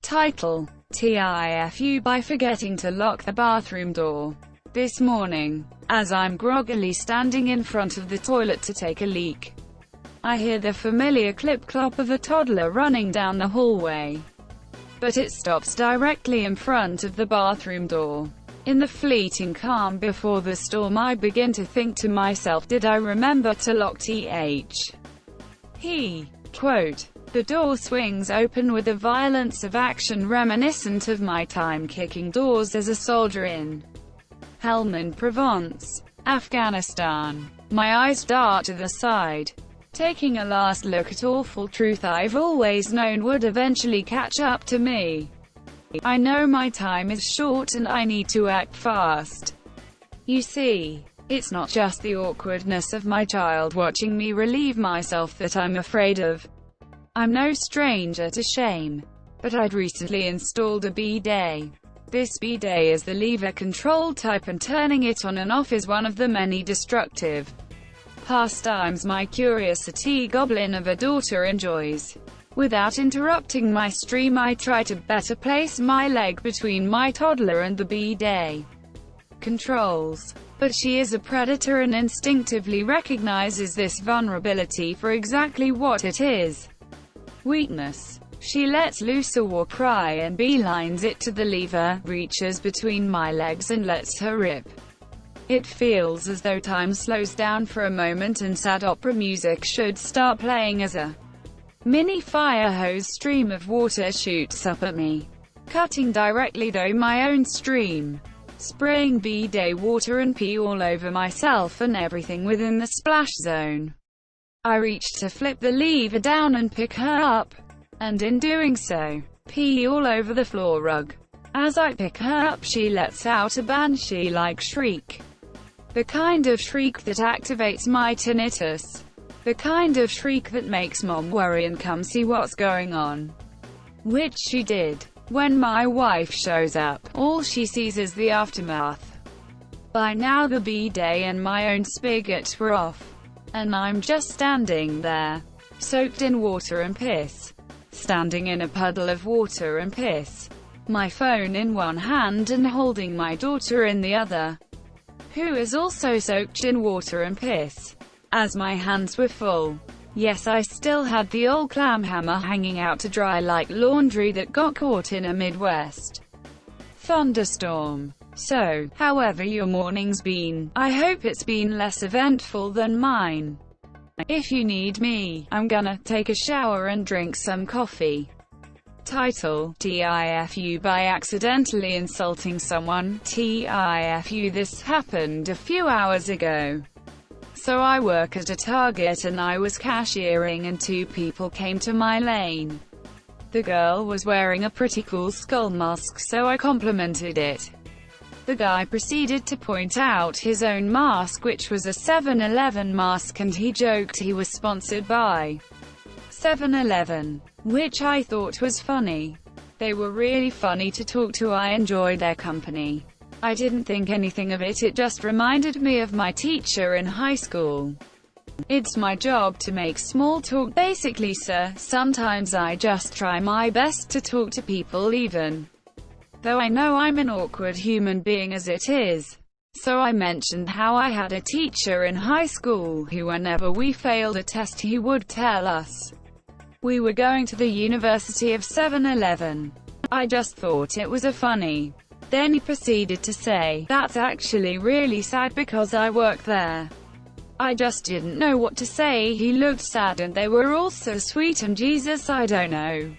Title: TIFU by forgetting to lock the bathroom door. This morning, as I'm groggily standing in front of the toilet to take a leak, I hear the familiar clip-clop of a toddler running down the hallway. But it stops directly in front of the bathroom door. In the fleeting calm before the storm, I begin to think to myself, did I remember to lock TH? Quote, the door swings open with a violence of action reminiscent of my time kicking doors as a soldier in Helmand Province, Afghanistan. My eyes dart to the side, taking a last look at awful truth I've always known would eventually catch up to me. I know my time is short and I need to act fast. You see, it's not just the awkwardness of my child watching me relieve myself that I'm afraid of. I'm no stranger to shame. But I'd recently installed a bidet. This bidet is the lever-controlled type, and turning it on and off is one of the many destructive pastimes my curiosity goblin of a daughter enjoys. Without interrupting my stream, I try to better place my leg between my toddler and the bidet controls. But she is a predator and instinctively recognizes this vulnerability for exactly what it is: weakness. She lets loose a war cry and beelines it to the lever, reaches between my legs and lets her rip. It feels as though time slows down for a moment and sad opera music should start playing as a mini fire hose stream of water shoots up at me, cutting directly through my own stream, spraying bidet water and pee all over myself and everything within the splash zone. I reach to flip the lever down and pick her up, and in doing so, pee all over the floor rug. As I pick her up, she lets out a banshee-like shriek. The kind of shriek that activates my tinnitus. The kind of shriek that makes Mom worry and come see what's going on. Which she did. When my wife shows up, all she sees is the aftermath. By now the bidet and my own spigot were off, and I'm just standing there, soaked in water and piss. Standing in a puddle of water and piss. My phone in one hand and holding my daughter in the other, who is also soaked in water and piss. As my hands were full. Yes, I still had the old clam hammer hanging out to dry like laundry that got caught in a Midwest thunderstorm. So, however your morning's been, I hope it's been less eventful than mine. If you need me, I'm gonna take a shower and drink some coffee. Title: TIFU by accidentally insulting someone. TIFU. This happened a few hours ago. So I work at a Target and I was cashiering and two people came to my lane. The girl was wearing a pretty cool skull mask, so I complimented it. The guy proceeded to point out his own mask, which was a 7-Eleven mask, and he joked he was sponsored by 7-Eleven, which I thought was funny. They were really funny to talk to. I enjoyed their company. I didn't think anything of it, it just reminded me of my teacher in high school. It's my job to make small talk basically, sir. Sometimes I just try my best to talk to people even though I know I'm an awkward human being as it is. So I mentioned how I had a teacher in high school who, whenever we failed a test, he would tell us we were going to the University of 7-Eleven. I just thought it was a funny. Then he proceeded to say, that's actually really sad because I work there. I just didn't know what to say. He looked sad and they were all so sweet, and Jesus, I don't know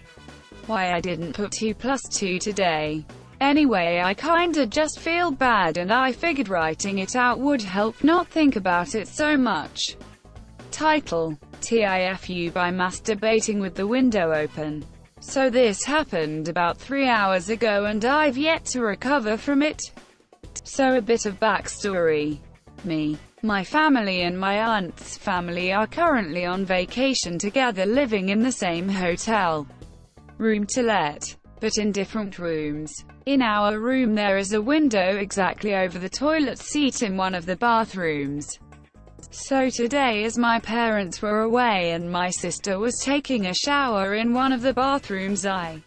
why I didn't put 2 plus 2 today. Anyway, I kinda just feel bad and I figured writing it out would help not think about it so much. Title: TIFU by masturbating with the window open. So this happened about 3 hours ago and I've yet to recover from it. So a bit of backstory. Me, my family and my aunt's family are currently on vacation together, living in the same hotel room to let, but in different rooms. In our room there is a window exactly over the toilet seat in one of the bathrooms. So today, as my parents were away and my sister was taking a shower in one of the bathrooms, I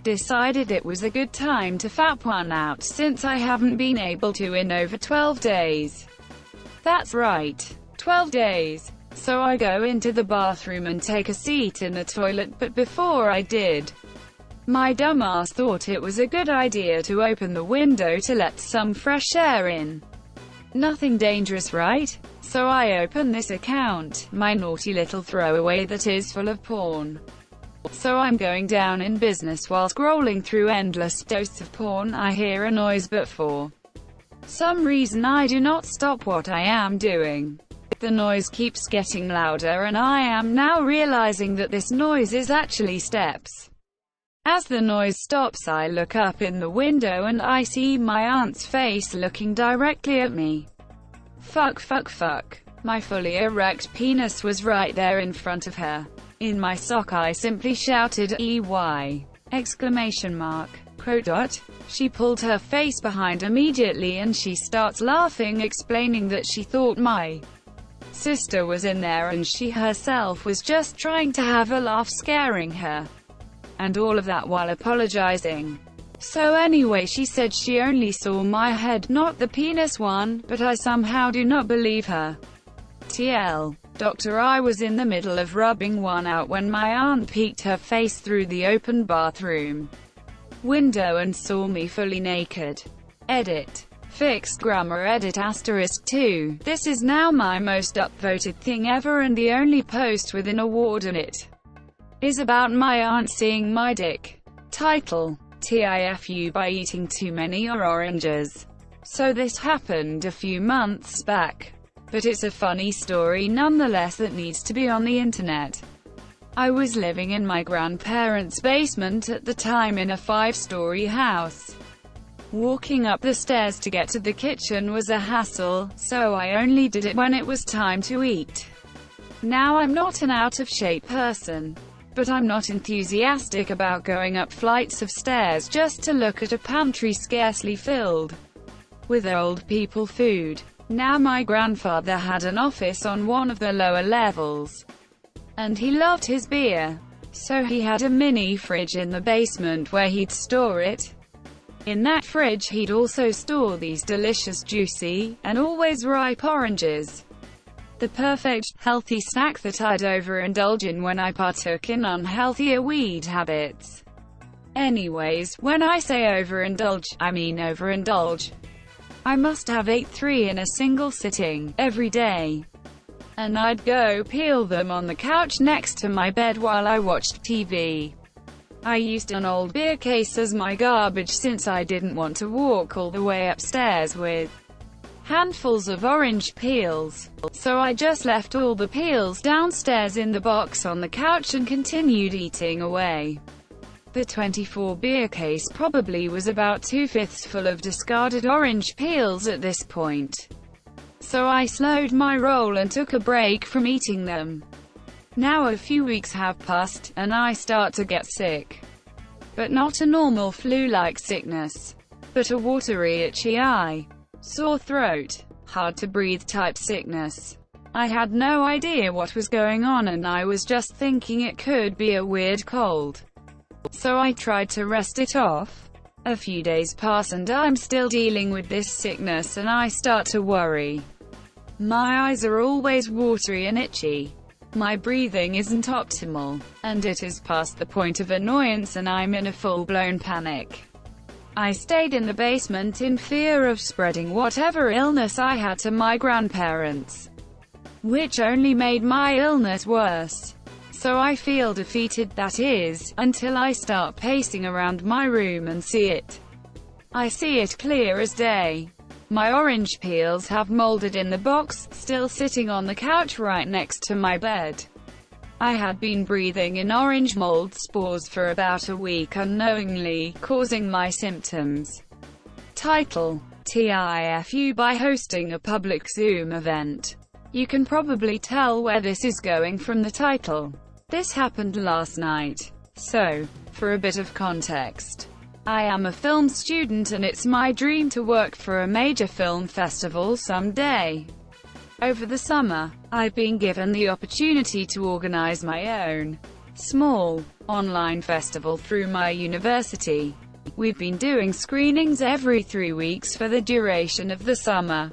Decided it was a good time to fap one out since I haven't been able to in over 12 days. That's right, 12 days. So I go into the bathroom and take a seat in the toilet, but before I did, my dumbass thought it was a good idea to open the window to let some fresh air in. Nothing dangerous, right? So I open this account, my naughty little throwaway that is full of porn. So I'm going down in business while scrolling through endless doses of porn. I hear a noise, but for some reason I do not stop what I am doing. The noise keeps getting louder, and I am now realizing that this noise is actually steps. As the noise stops, I look up in the window and I see my aunt's face looking directly at me. Fuck. My fully erect penis was right there in front of her. In my sock I simply shouted, "EY!" Exclamation mark. Quote dot. She pulled her face behind immediately and she starts laughing, explaining that she thought my sister was in there and she herself was just trying to have a laugh, scaring her. And all of that while apologizing. So anyway, she said she only saw my head, not the penis one, but I somehow do not believe her. TL. Doctor, I was in the middle of rubbing one out when my aunt peeked her face through the open bathroom window and saw me fully naked. Edit. Fixed grammar. Edit *2. This is now my most upvoted thing ever and the only post with an award in it is about my aunt seeing my dick. Title: TIFU by eating too many oranges. So this happened a few months back. But it's a funny story nonetheless that needs to be on the internet. I was living in my grandparents' basement at the time in a 5-story house. Walking up the stairs to get to the kitchen was a hassle, so I only did it when it was time to eat. Now I'm not an out-of-shape person, but I'm not enthusiastic about going up flights of stairs just to look at a pantry scarcely filled with old people food. Now my grandfather had an office on one of the lower levels, and he loved his beer. So he had a mini fridge in the basement where he'd store it. In that fridge he'd also store these delicious, juicy, and always ripe oranges. The perfect, healthy snack that I'd overindulge in when I partook in unhealthier weed habits. Anyways, when I say overindulge, I mean overindulge. I must have ate 3 in a single sitting, every day. And I'd go peel them on the couch next to my bed while I watched TV. I used an old beer case as my garbage since I didn't want to walk all the way upstairs with handfuls of orange peels. So I just left all the peels downstairs in the box on the couch and continued eating away. The 24 beer case probably was about 2/5 full of discarded orange peels at this point. So I slowed my roll and took a break from eating them. Now a few weeks have passed, and I start to get sick. But not a normal flu-like sickness, but a watery, itchy eye, sore throat, hard to breathe type sickness. I had no idea what was going on and I was just thinking it could be a weird cold. So I tried to rest it off. A few days pass and I'm still dealing with this sickness and I start to worry. My eyes are always watery and itchy. My breathing isn't optimal, and it is past the point of annoyance and I'm in a full-blown panic. I stayed in the basement in fear of spreading whatever illness I had to my grandparents, which only made my illness worse. So I feel defeated, that is, until I start pacing around my room and see it. I see it clear as day. My orange peels have molded in the box, still sitting on the couch right next to my bed. I had been breathing in orange mold spores for about a week unknowingly, causing my symptoms. Title: TIFU by hosting a public Zoom event. You can probably tell where this is going from the title. This happened last night. So, for a bit of context, I am a film student and it's my dream to work for a major film festival someday. Over the summer, I've been given the opportunity to organize my own small, online festival through my university. We've been doing screenings every 3 weeks for the duration of the summer.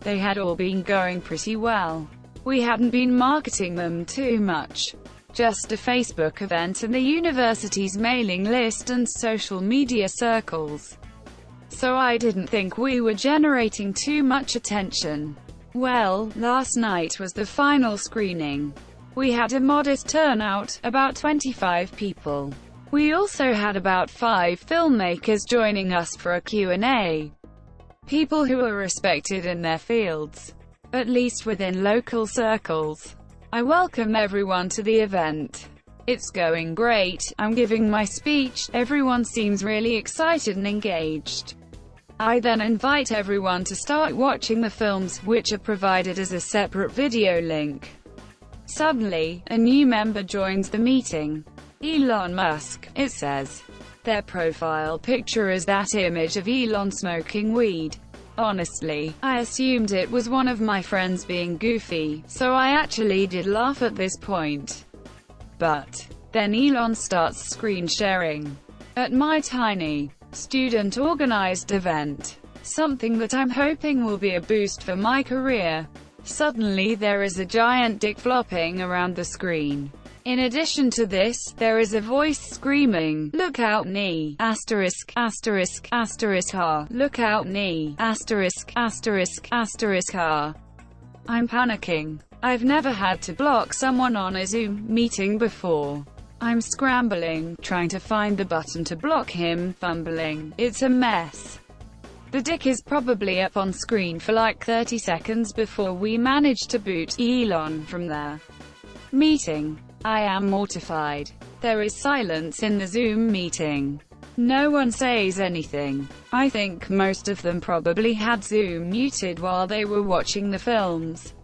They had all been going pretty well. We hadn't been marketing them too much. Just a Facebook event and the university's mailing list and social media circles. So I didn't think we were generating too much attention. Well, last night was the final screening. We had a modest turnout, about 25 people. We also had about 5 filmmakers joining us for a Q&A. People who are respected in their fields, at least within local circles. I welcome everyone to the event. It's going great, I'm giving my speech, everyone seems really excited and engaged. I then invite everyone to start watching the films, which are provided as a separate video link. Suddenly, a new member joins the meeting. Elon Musk, it says. Their profile picture is that image of Elon smoking weed. Honestly, I assumed it was one of my friends being goofy, so I actually did laugh at this point. But then Elon starts screen sharing at my tiny, student-organized event. Something that I'm hoping will be a boost for my career. Suddenly there is a giant dick flopping around the screen. In addition to this, there is a voice screaming, "Look out knee, asterisk, asterisk, asterisk ha, look out knee, asterisk, asterisk, asterisk ha." I'm panicking. I've never had to block someone on a Zoom meeting before. I'm scrambling, trying to find the button to block him, fumbling. It's a mess. The dick is probably up on screen for like 30 seconds before we manage to boot Elon from their meeting. I am mortified. There is silence in the Zoom meeting. No one says anything. I think most of them probably had Zoom muted while they were watching the films.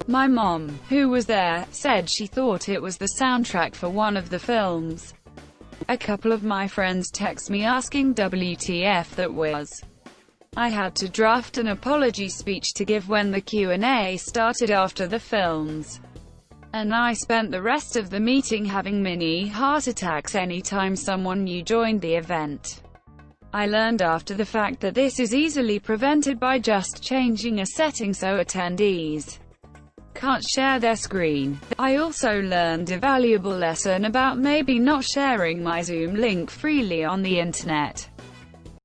My mom, who was there, said she thought it was the soundtrack for one of the films. A couple of my friends text me asking WTF that was. I had to draft an apology speech to give when the Q&A started after the films. And I spent the rest of the meeting having mini heart attacks anytime someone new joined the event. I learned after the fact that this is easily prevented by just changing a setting so attendees can't share their screen. I also learned a valuable lesson about maybe not sharing my Zoom link freely on the internet.